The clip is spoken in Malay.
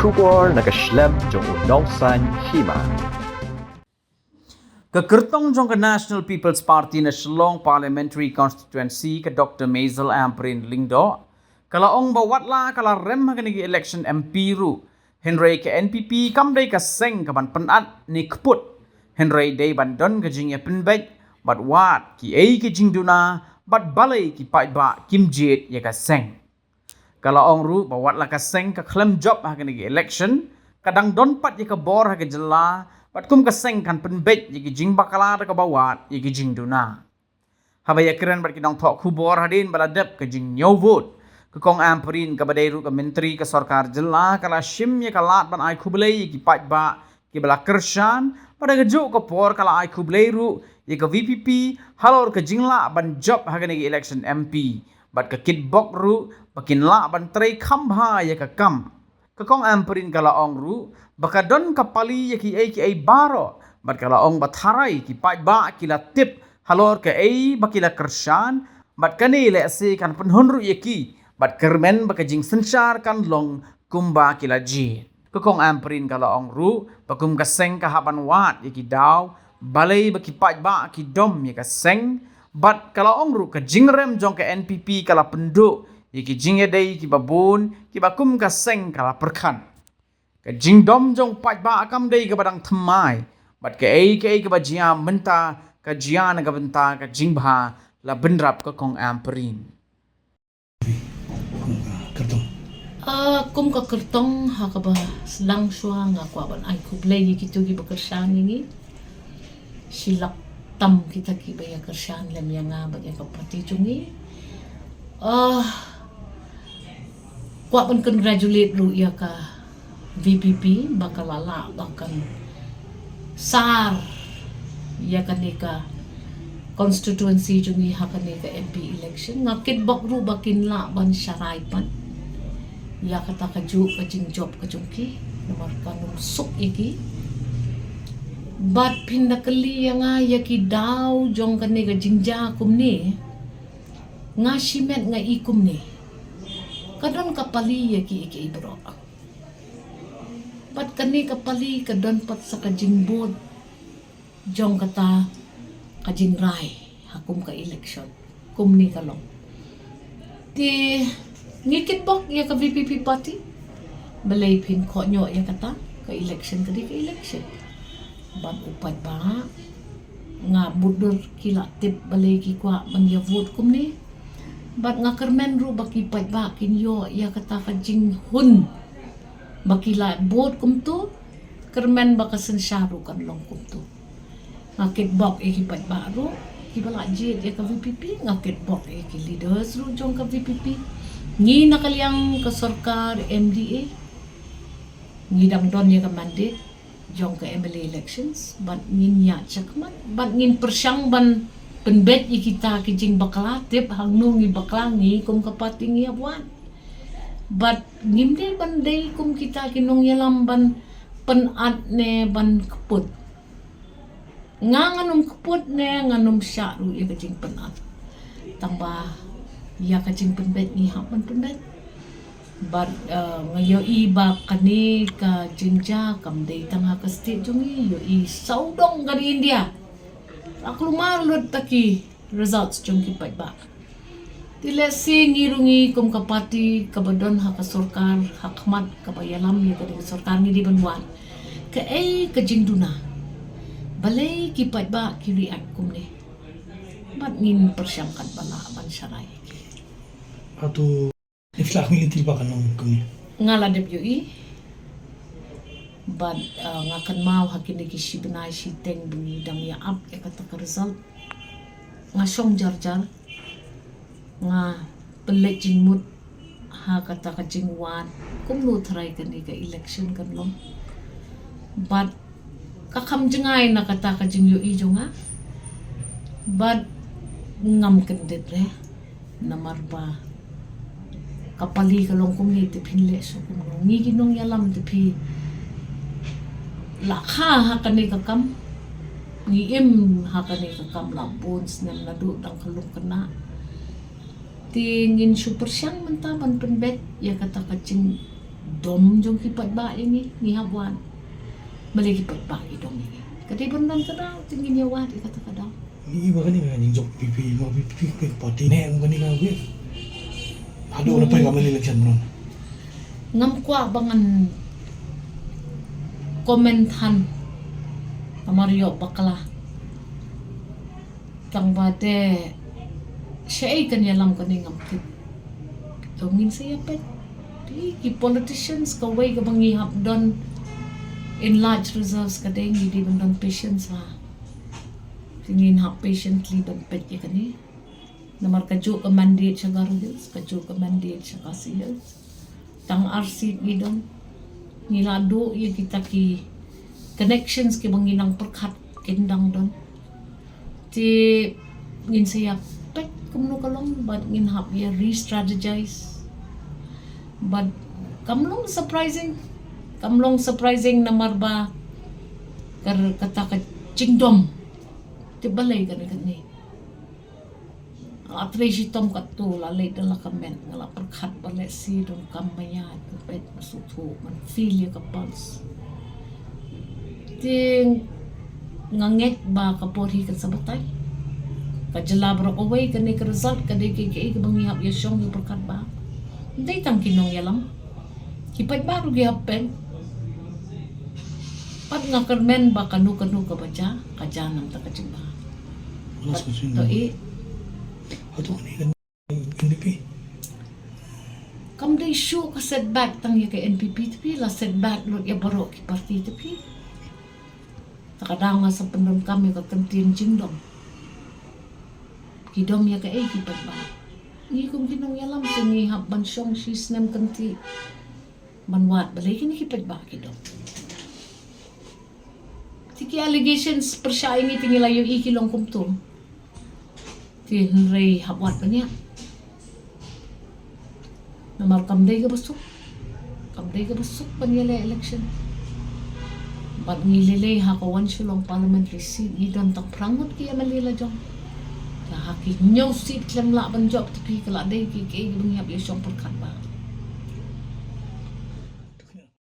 Shubor nakaslem jong unongsan hima. Kekertong jong ke National People's Party na Shillong Parliamentary Constituency ke Dr. Maisel Amprin Lingdo. Kalau ong bawatla kala rem haganigi election MP ru. Henry ke NPP kamday ka seng kaban penat ni keput. Henry day bandon ke jingya penbek. Bat wat ki ei ke jingduna. Bat balai ki paiba kim jet ya ka seng. Kalau ong ru bawat la kaseng ka klem job ha kanigi election kadang donpat ye ka bor ha ke jela pat kum kaseng kan penbet ye ki jing bakala ka bawat ye ki jing duna habaya keren bat kidong thok khubor hadin baladep ka jing nyaw vote ka kong amperin ka badai ru ka menteri ka sarkar jela kala shim ye ka lat ban ai khublei ye ki pat ba ki bala kershan pada ka jo ka por kala ai khublei ru ye ka VPP halor ka jingla ban job ha kanigi election MP bat ka kitbok ru bakin la ban trei khambha ya ka kam ka kong amperin kala ong ru baka don kapali ya ki ai baro bat kala ong batharai ki pai ba kila tip halor ka ei bakila kershan bat kani le se kan penhon ru ya ki bat kermen baka jing sensar kan long kumba kila ji ka kong amperin kala ong ru bakum ka seng ka haban wat ya ki daw balai baki pai ba ki dom ya ka seng But kalau ong ru ka jingrem jong ke NPP kala penduk iki jingye dei ki babun ki bakum ka seng kala perkan ka jingdom jong pat ba akam dei ka badang thamai but ke ei ka bajia menta ka jian ka benta ka jingba la bendrap ka kong amperin kum ka kertong ha ka ba lang shwa nga kwa ban ai kublei ki tu gi bakersan ni silak tam kita ki baya kershan lem yang baya ka parti chungi kwa ban congratulate ru ya ka VPP bakal lala bakan sar ya ka ni ka constituency chungi ha ka ni ka MP election ngakit bak ru bakin la ban syarai pan ya kata ka ju ka jing job ka chungki nomor kanum suk iki bat pindakali yang yaki daw jong kane ga jingja kum ni nga simet nga ikum ni kadon kapali yaki iki ibro bat kane kapali kadon pat sa kajingbod jong kata kajingray hakum ka election kum ni kalong ti ngikit bok ya ka VPP party balay pin ko nyo ya kata ka election kadi ka election ban upat ba nga budur kila tip balay ki kwa man ya vote kum ni bat nga kermen ru baki pat ba kinyo ya kata ka jing hun bakila vote kum tu kermen baka sensyaru kan long kum tu nga kitbok iki pat ba ru ki bala jit ya ka VPP nga kitbok iki leaders ru jong ka VPP ngi nakaliang ka sarkar MDA ngi dangdon ya ka mandate jong ke MLA elections ban ngin ya chakmat ban ngin persyang ban penbet kita kijing bakla tip hang nungi bakla ngi kum kapati ngi abuan bat ngimde ban day kum kita kinong yalam ban penat ne ban keput nganum keput ne nganum syaru ya kijing penat tambah ya kijing penbet ngi hak ban penbet but ngayo iba kani ka jinja kam day tanga ka state jungi yo I saudong dari India aku lumarlot taki results jungki pat ba tile si ngirungi kum kapati kabadon ha ka sarkar hakmat ka bayalam ya ka sarkar ni di banwan ka ay ka jingduna balay ki pat ba ki react kum ni bat ngin persyangkat bala ban syarai atau iflah militi ba kanong kami ngala WE but ngakan mau hakini ki sibnai si teng bungi dam ya up ya kata ka result nga syong jar nga pelet jingmut ha kata ka jingwan kum no try kani ka election kan long but kakam jengay na kata ka jing UI jonga but ngam kendet re namar ba kapali kalong kumni tipin le so kumno ngi ginong yalam tipi lakha hakani kakam ngi im hakani kakam labons nem nadu dang kalong kena tingin super siyang mentaban penbet ya kata kacing dom jong kipat ba ini ni habuan. Balik kipat ba idom ini. Kadai bendan kadang tinggi nyawa di kata kadang. Ni iba kan ni kan jok pipi mau pipi ke parti ne ang kan ni kan gue. Aduh na pa kami election mo. Ngam kwa bangan komentan Mario bakala. Tang bade siya kan yalam kan ngam tip. Tungin saya pet. Di politicians kaway ka bang ihap don in large reserves kadang hindi bang patience ha. Tingin hap patiently don pet ya kani. Namar kaju ka mandate siya Garo Hills, kaju ka mandate siya Kasi Hills. Tang RC idon nilado ya kita ki connections ki bang inang perkat kendang don. Ti ngin saya pet kumno kalong but ngin hap ya re-strategize. But kamlong surprising namar ba kata ka chingdom ti balay ka ni atresi tom katu lalay dala kamen ngala perkhat balay si dong kamaya pet masutu man feel ya ka pulse ting nganget ba kapori ka sabatay kajalabro away ka ni ka result ka di kay ka bangihap ya syong yung perkhat ba. Hindi tang kinong yalam. Kipat baru gihapen. Pat nga kermen ba kanu-kanu ka ba dya? Kajanang ta kajimba. Alas ko sin. To Ato kan ni kan NDP. kam day show ka setback tang ya kay NPP tapi la setback lot ya baro ki parti tapi. Takadang nga sa pendon kami ka kantin jingdom. Kidom ya kay kipat ba. Ni kung kinong yalam kani habang siyong sisnem kanti manwat balay kini kipat ba kido. Tiki allegations persyai ni tingila yung ikilong kumtum. Ti Henry habwat pa niya. Namar kamday ka basok. Kamday ka basok pa niya election. Ba't ngililay hakawan silong parliamentary seat idon tang prangot kaya malila dyan. Haki nyaw sit klem la ban job tapi kala dai ki bang yap yong perkat ba